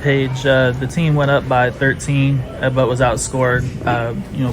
Paige, the team went up by 13, but was outscored,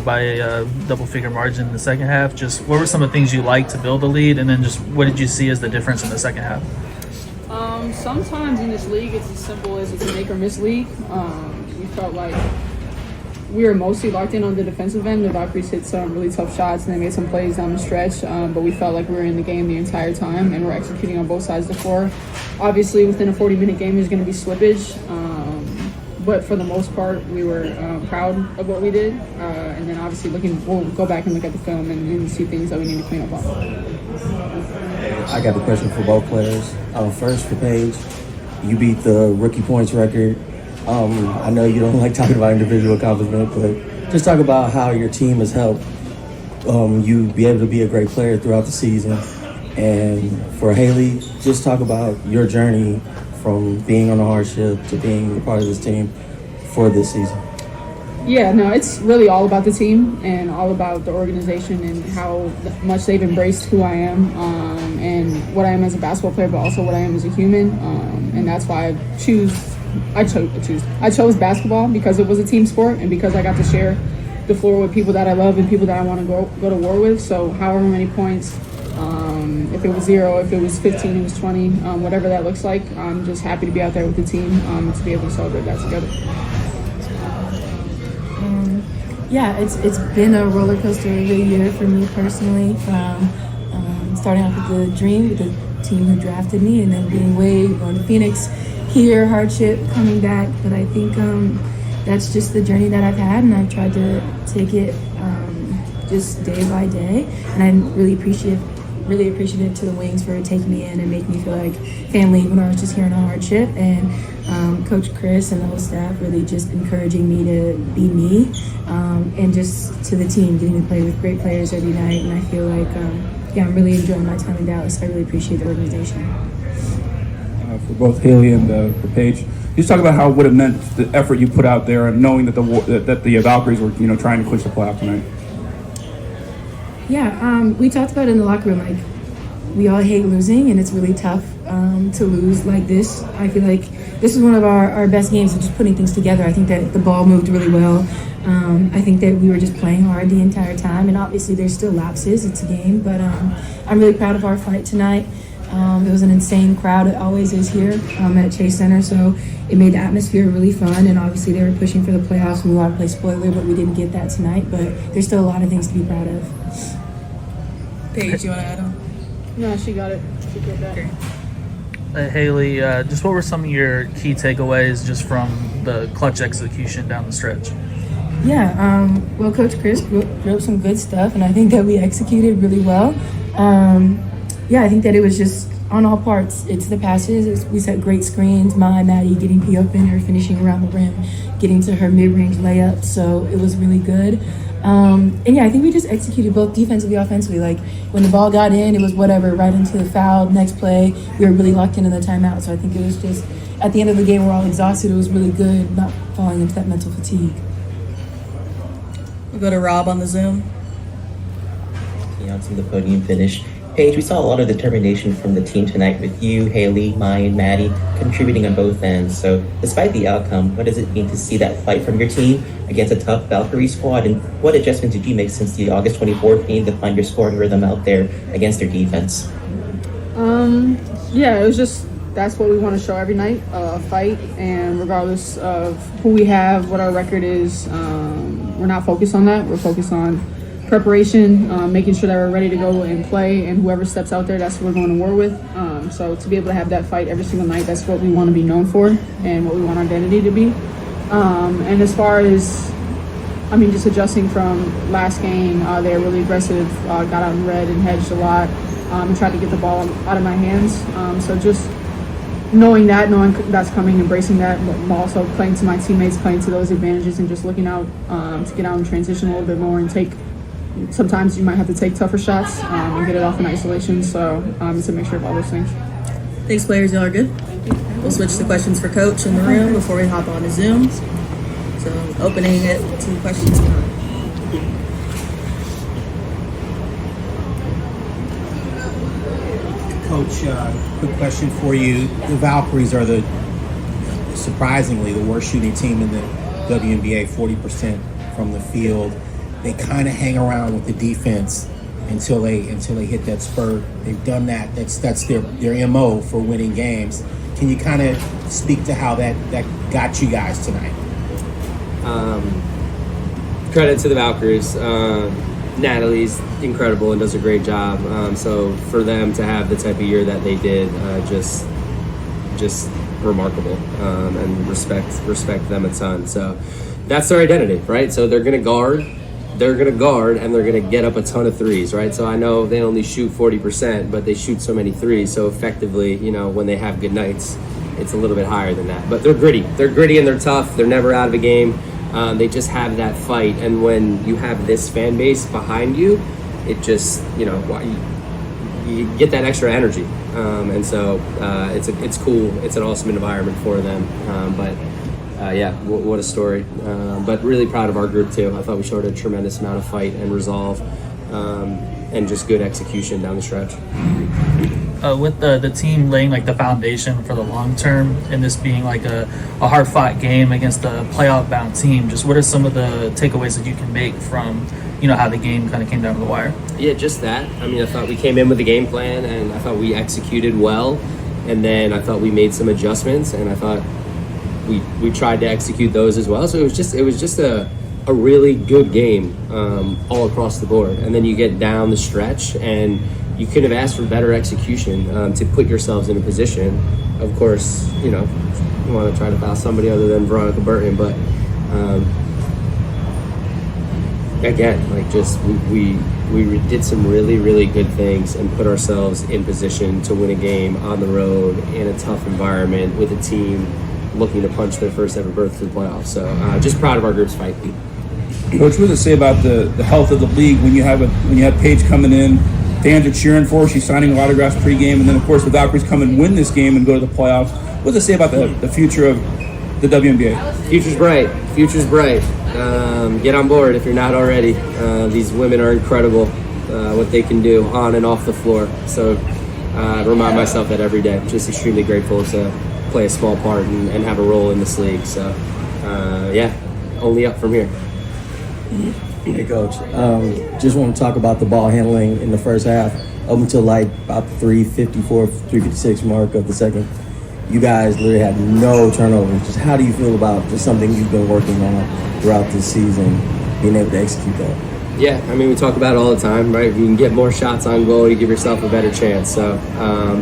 by a double-figure margin in the second half. Just what were some of the things you liked to build the lead, and then just what did you see as the difference in the second half? Sometimes in this league, it's as simple as it's a make or miss league. We felt like we were mostly locked in on the defensive end. The Valkyries hit some really tough shots and they made some plays down the stretch, but we felt like we were in the game the entire time and we're executing on both sides of the floor. Obviously, within a 40-minute game, there's going to be slippage, but for the most part, we were proud of what we did. And then obviously we'll go back and look at the film and see things that we need to clean up on. I got a question for both players. First, for Paige, you beat the rookie points record. I know you don't like talking about individual accomplishment, but just talk about how your team has helped you be able to be a great player throughout the season. And for Haley, just talk about your journey from being on a hardship to being a part of this team for this season. Yeah, no, it's really all about the team and all about the organization and how much they've embraced who I am and what I am as a basketball player, but also what I am as a human. And that's why I chose basketball because it was a team sport and because I got to share the floor with people that I love and people that I want to go to war with. So however many points, if it was 0, if it was 15, it was 20, whatever that looks like, I'm just happy to be out there with the team to be able to celebrate that together. Yeah, it's been a roller coaster of a year for me personally, from starting off with the dream with the team who drafted me and then being away, going to Phoenix, here, hardship, coming back. But I think that's just the journey that I've had, and I've tried to take it just day by day. And I'm really appreciative to the Wings for taking me in and making me feel like family when I was just here in a hardship. And Coach Chris and the whole staff really just encouraging me to be me, and just to the team, getting to play with great players every night. And I feel like, I'm really enjoying my time in Dallas. I really appreciate the organization. For both Haley and for Paige, just talk about how it would have meant the effort you put out there and knowing that the Valkyries were trying to clinch the playoff tonight. Yeah, we talked about it in the locker room. Like, we all hate losing, and it's really tough to lose like this. I feel like this is one of our best games of just putting things together. I think that the ball moved really well. I think that we were just playing hard the entire time, and obviously there's still lapses. It's a game, but I'm really proud of our fight tonight. It was an insane crowd. It always is here at Chase Center, so it made the atmosphere really fun. And obviously they were pushing for the playoffs. We wanted to play spoiler, but we didn't get that tonight. But there's still a lot of things to be proud of. Paige, you want to add on? No, she got it. She did that. Haley, just what were some of your key takeaways just from the clutch execution down the stretch? Yeah, well, Coach Chris wrote some good stuff, and I think that we executed really well. I think that it was just on all parts. It's the passes. We set great screens. Maddie getting P open, her finishing around the rim, getting to her mid-range layup. So it was really good. I think we just executed both defensively, offensively. Like, when the ball got in, it was whatever, right into the foul. Next play, we were really locked into the timeout. So I think it was just, at the end of the game, we're all exhausted. It was really good not falling into that mental fatigue. We'll go to Rob on the Zoom. On to the podium finish. Paige, we saw a lot of determination from the team tonight with you, Haley, Maya, and Maddie contributing on both ends. So despite the outcome, what does it mean to see that fight from your team against a tough Valkyrie squad? And what adjustments did you make since the August 24th game to find your scoring rhythm out there against their defense? It was just, that's what we want to show every night, a fight. And regardless of who we have, what our record is, we're not focused on that. We're focused on preparation, making sure that we're ready to go and play, and whoever steps out there, that's what we're going to war with. So to be able to have that fight every single night, that's what we want to be known for and what we want our identity to be. And as far as, just adjusting from last game, they were really aggressive, got out in red and hedged a lot, and tried to get the ball out of my hands. So just knowing that's coming, embracing that, but also playing to my teammates, playing to those advantages, and just looking out to get out and transition a little bit more and take. Sometimes you might have to take tougher shots and get it off in isolation. So it's a mixture of all those things. Thanks, players. Y'all are good. We'll switch to questions for Coach in the room before we hop on to Zoom. So opening it to questions now. Coach, quick question for you. The Valkyries are the surprisingly, the worst shooting team in the WNBA, 40% from the field. They kind of hang around with the defense until they hit that spurt. They've done that. That's their MO for winning games. Can you kind of speak to how that got you guys tonight? Credit to the Valkyries. Natalie's incredible and does a great job. So for them to have the type of year that they did, just remarkable, and respect them a ton. So that's their identity, right? So they're gonna guard, and they're gonna get up a ton of threes, right? So I know they only shoot 40%, but they shoot so many threes. So effectively, when they have good nights, it's a little bit higher than that. But they're gritty and they're tough. They're never out of a game. They just have that fight, and when you have this fan base behind you, it just you get that extra energy, and so it's cool. It's an awesome environment for them. What a story! But really proud of our group too. I thought we showed a tremendous amount of fight and resolve, and just good execution down the stretch. With the team laying the foundation for the long term, and this being a hard fought game against a playoff bound team, just what are some of the takeaways that you can make from how the game kind of came down to the wire? Yeah, just that. I mean, I thought we came in with a game plan, and I thought we executed well, and then I thought we made some adjustments, and I thought we tried to execute those as well. So it was just a really good game all across the board. And then you get down the stretch, and you could have asked for better execution to put yourselves in a position. Of course, you want to try to foul somebody other than Veronica Burton, but again, we did some really, really good things and put ourselves in position to win a game on the road in a tough environment with a team looking to punch their first ever berth to the playoffs. So just proud of our group's fight. Coach, what does it say about the health of the league when you have Paige coming in, fans are cheering for her, she's signing autographs pregame, and then of course the Valkyries come and win this game and go to the playoffs? What does it say about the future of the WNBA? Future's bright. Get on board if you're not already. These women are incredible, what they can do on and off the floor. So I remind myself that every day. Just extremely grateful to play a small part and have a role in this league. So only up from here. Hey, Coach. Just want to talk about the ball handling in the first half up until about 3:54, 3:56 mark of the second. You guys literally had no turnovers. Just how do you feel about just something you've been working on throughout this season, being able to execute that? Yeah, I mean, we talk about it all the time, right? If you can get more shots on goal, you give yourself a better chance. So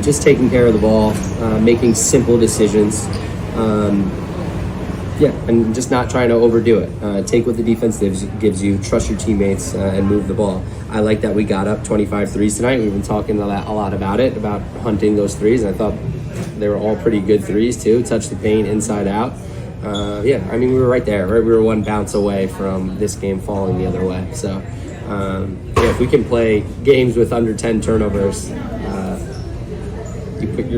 just taking care of the ball, making simple decisions. And just not trying to overdo it. Take what the defense gives you, trust your teammates, and move the ball. I like that we got up 25 threes tonight. We've been talking a lot about it, about hunting those threes, and I thought they were all pretty good threes too. Touch the paint inside out. I mean, we were right there, right? We were one bounce away from this game falling the other way. So, if we can play games with under 10 turnovers, you're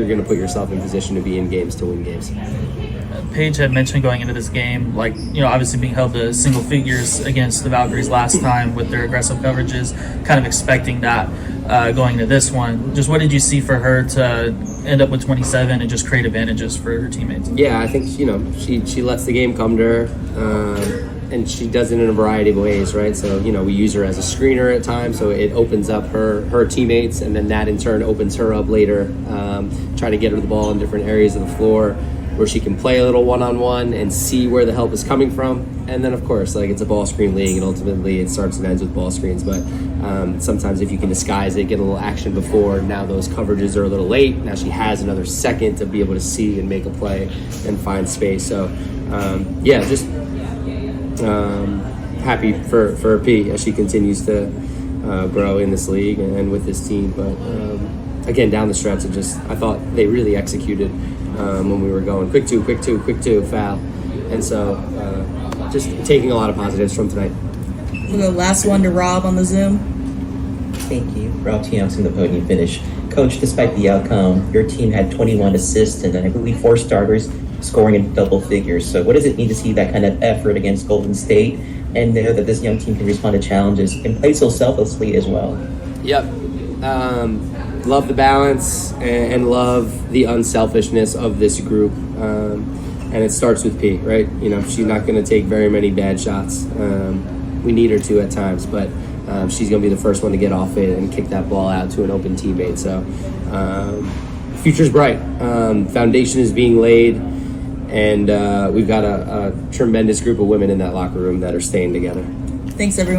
going to put yourself in position to be in games to win games. Paige had mentioned going into this game, obviously being held to single figures against the Valkyries last time with their aggressive coverages, kind of expecting that going into this one. Just what did you see for her to end up with 27 and just create advantages for her teammates? Yeah, I think, she lets the game come to her, and she does it in a variety of ways, right? So, we use her as a screener at times, so it opens up her teammates, and then that in turn opens her up later, trying to get her the ball in different areas of the floor, where she can play a little one-on-one and see where the help is coming from. And then, of course, it's a ball screen league, and ultimately it starts and ends with ball screens. But sometimes if you can disguise it, get a little action before, now those coverages are a little late. Now she has another second to be able to see and make a play and find space. So, happy for P as she continues to grow in this league and with this team. But, again, down the stretch, I thought they really executed when we were going quick two, foul. And so just taking a lot of positives from tonight. We'll go last one to Rob on the Zoom. Thank you. Rob Tiamson, the podium finish. Coach, despite the outcome, your team had 21 assists and I believe 4 starters scoring in double figures. So what does it mean to see that kind of effort against Golden State and know that this young team can respond to challenges and play so selflessly as well? Yep. Love the balance and love the unselfishness of this group. and it starts with P, right? You know, she's not going to take very many bad shots. We need her to at times, but she's going to be the first one to get off it and kick that ball out to an open teammate. So future's bright. Foundation is being laid, and we've got a tremendous group of women in that locker room that are staying together. Thanks, everyone.